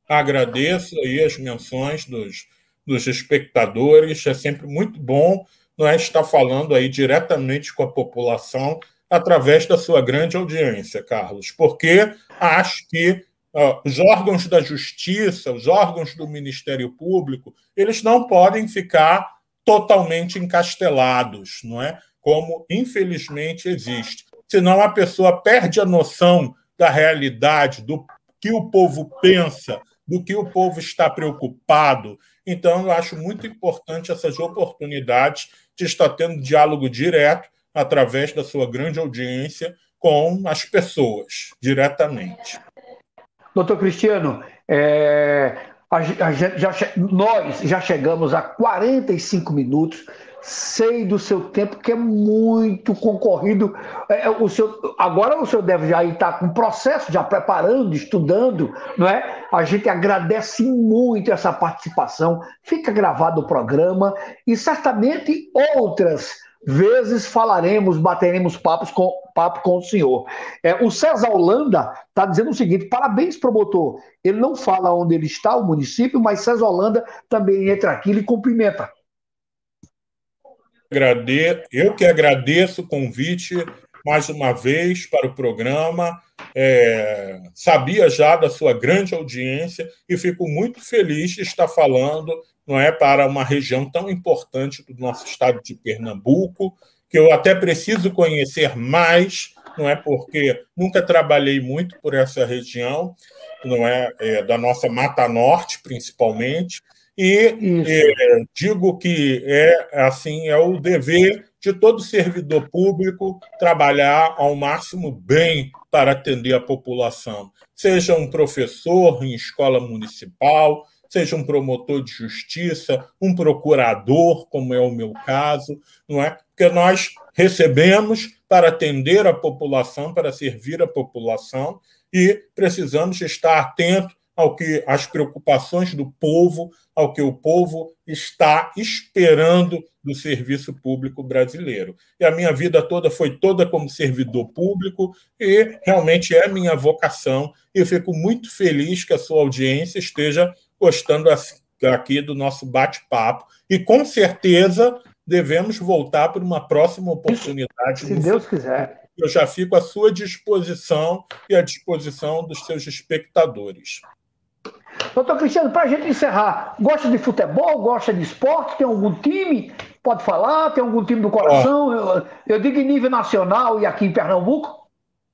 Agradeço aí as menções dos espectadores. É sempre muito bom, não é, estar falando aí diretamente com a população através da sua grande audiência, Carlos, porque acho que os órgãos da justiça, os órgãos do Ministério Público, eles não podem ficar totalmente encastelados, não é? Como, infelizmente, existe. senão a pessoa perde a noção da realidade, do que o povo pensa, do que o povo está preocupado. Então, eu acho muito importante essas oportunidades de estar tendo diálogo direto através da sua grande audiência com as pessoas, diretamente. Doutor Cristiano, nós já chegamos a 45 minutos. Sei do seu tempo, que é muito concorrido. Agora o senhor deve já estar com processo, já preparando, estudando, não é? A gente agradece muito essa participação. Fica gravado o programa e certamente outras vezes falaremos, bateremos papo com o senhor. O César Holanda está dizendo o seguinte: parabéns, promotor. Ele não fala onde ele está, o município, mas César Holanda também entra aqui e lhe cumprimenta. Eu que agradeço o convite mais uma vez para o programa. Sabia já da sua grande audiência e fico muito feliz de estar falando, não é, para uma região tão importante do nosso estado de Pernambuco, que eu até preciso conhecer mais, não é, porque nunca trabalhei muito por essa região, não é, da nossa Mata Norte, principalmente. Digo que é o dever de todo servidor público trabalhar ao máximo bem para atender a população, seja um professor em escola municipal, seja um promotor de justiça, um procurador, como é o meu caso, não é? Porque nós recebemos para atender a população, para servir a população, e precisamos estar atentos ao que as preocupações do povo, ao que o povo está esperando do serviço público brasileiro. E a minha vida toda foi toda como servidor público e realmente é minha vocação. E eu fico muito feliz que a sua audiência esteja gostando aqui do nosso bate-papo. E, com certeza, devemos voltar para uma próxima oportunidade. Se Deus quiser. Eu já fico à sua disposição e à disposição dos seus espectadores. Doutor Cristiano, para a gente encerrar, gosta de futebol, gosta de esporte, tem algum time? Pode falar, tem algum time do coração? Eu digo em nível nacional e aqui em Pernambuco?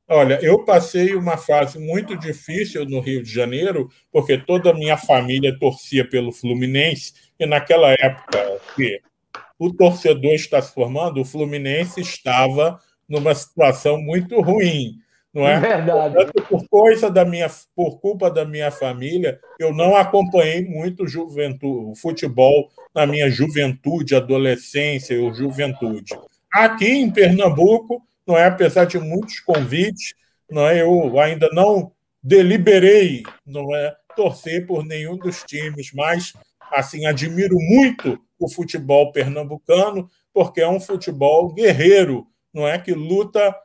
Olha, eu passei uma fase muito difícil no Rio de Janeiro, porque toda a minha família torcia pelo Fluminense, e naquela época que o torcedor está se formando, o Fluminense estava numa situação muito ruim. Não é? Verdade. Por culpa da minha família, eu não acompanhei muito o futebol na minha juventude, adolescência ou juventude. Aqui em Pernambuco, não é, apesar de muitos convites, não é, eu ainda não deliberei, não é, torcer por nenhum dos times, mas assim admiro muito o futebol pernambucano, porque é um futebol guerreiro, não é, que luta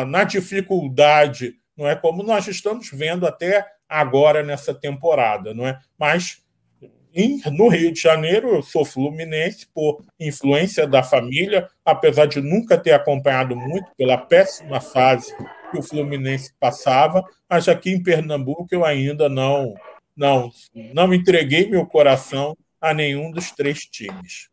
na dificuldade, não é, como nós estamos vendo até agora nessa temporada, não é? Mas no Rio de Janeiro eu sou fluminense por influência da família, apesar de nunca ter acompanhado muito pela péssima fase que o Fluminense passava, mas aqui em Pernambuco eu ainda não entreguei meu coração a nenhum dos três times.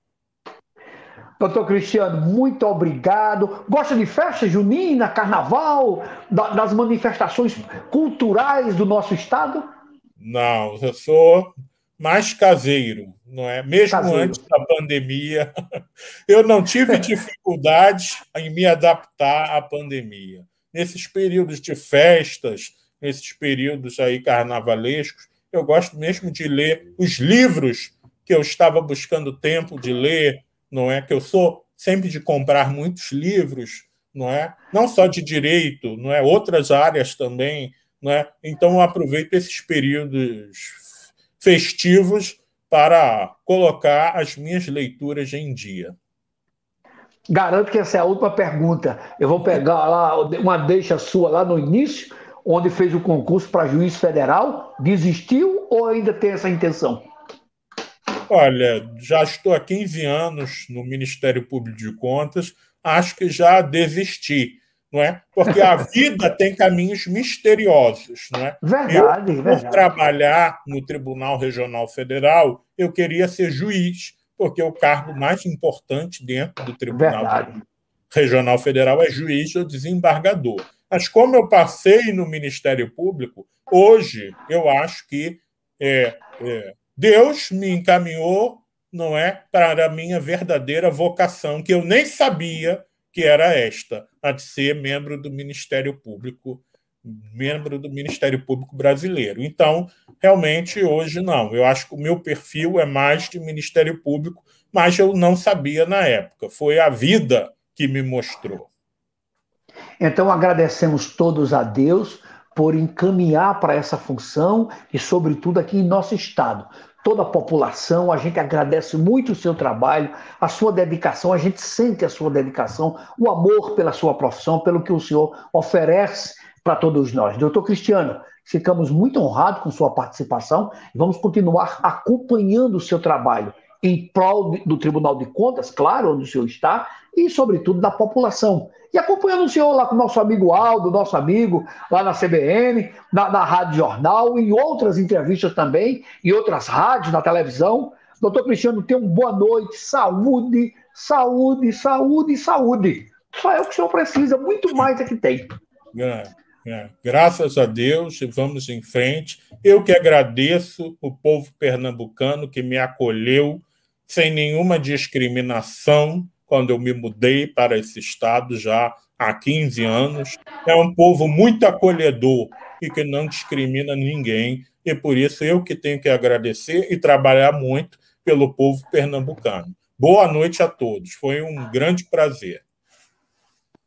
Doutor Cristiano, muito obrigado. Gosta de festa junina, carnaval, das manifestações culturais do nosso estado? Não, eu sou mais caseiro, não é? Mesmo caseiro. Antes da pandemia, eu não tive dificuldade em me adaptar à pandemia. Nesses períodos de festas, nesses períodos aí carnavalescos, eu gosto mesmo de ler os livros que eu estava buscando tempo de ler, não é, que eu sou sempre de comprar muitos livros, não é, não só de direito, não é, outras áreas também, não é. Então eu aproveito esses períodos festivos para colocar as minhas leituras em dia. Garanto que essa é a última pergunta. Eu vou pegar lá uma deixa sua lá no início, onde fez o concurso para juiz federal. Desistiu ou ainda tem essa intenção? Olha, já estou há 15 anos no Ministério Público de Contas, acho que já desisti, não é? Porque a vida tem caminhos misteriosos, não é? Verdade, Por trabalhar no Tribunal Regional Federal, eu queria ser juiz, porque é o cargo mais importante dentro do Tribunal. Verdade. regional federal é juiz ou desembargador. Mas como eu passei no Ministério Público, hoje eu acho que Deus me encaminhou, não é, para a minha verdadeira vocação, que eu nem sabia que era esta, a de ser membro do Ministério Público brasileiro. Então, realmente, hoje não. Eu acho que o meu perfil é mais de Ministério Público, mas eu não sabia na época. Foi a vida que me mostrou. Então, agradecemos todos a Deus por encaminhar para essa função e, sobretudo, aqui em nosso estado. Toda a população, a gente agradece muito o seu trabalho, a sua dedicação, a gente sente a sua dedicação, o amor pela sua profissão, pelo que o senhor oferece para todos nós. Doutor Cristiano, ficamos muito honrados com sua participação e vamos continuar acompanhando o seu trabalho em prol do Tribunal de Contas, claro, onde o senhor está, e, sobretudo, da população. E acompanhando o senhor lá com o nosso amigo Aldo, nosso amigo lá na CBN, na Rádio Jornal, em outras entrevistas também, em outras rádios, na televisão. Doutor Cristiano, tenha uma boa noite, saúde, saúde, saúde e saúde. Só é o que o senhor precisa, muito mais é que tem. Graças a Deus, vamos em frente. Eu que agradeço o povo pernambucano que me acolheu sem nenhuma discriminação quando eu me mudei para esse estado já há 15 anos. É um povo muito acolhedor e que não discrimina ninguém, e por isso eu que tenho que agradecer e trabalhar muito pelo povo pernambucano. Boa noite a todos, foi um grande prazer.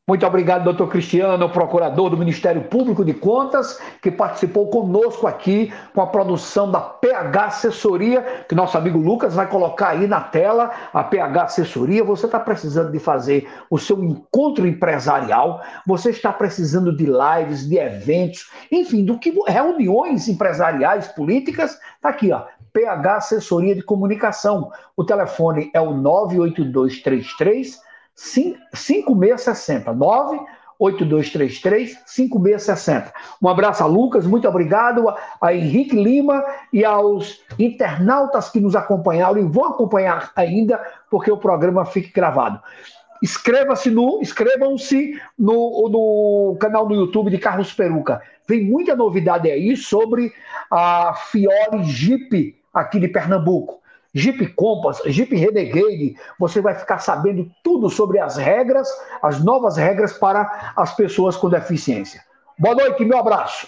Muito obrigado, doutor Cristiano, procurador do Ministério Público de Contas, que participou conosco aqui com a produção da PH Assessoria, que nosso amigo Lucas vai colocar aí na tela, a PH Assessoria. Você está precisando de fazer o seu encontro empresarial, você está precisando de lives, de eventos, enfim, reuniões empresariais, políticas, está aqui, ó, PH Assessoria de Comunicação. O telefone é o 98233 5660, 98233-5660. Um abraço a Lucas, muito obrigado a Henrique Lima e aos internautas que nos acompanharam e vão acompanhar ainda, porque o programa fica gravado. Inscrevam-se no canal do YouTube de Carlos Peruca. Vem muita novidade aí sobre a Fiore Jeep aqui de Pernambuco. Jeep Compass, Jeep Renegade, você vai ficar sabendo tudo sobre as regras, as novas regras para as pessoas com deficiência. Boa noite, meu abraço.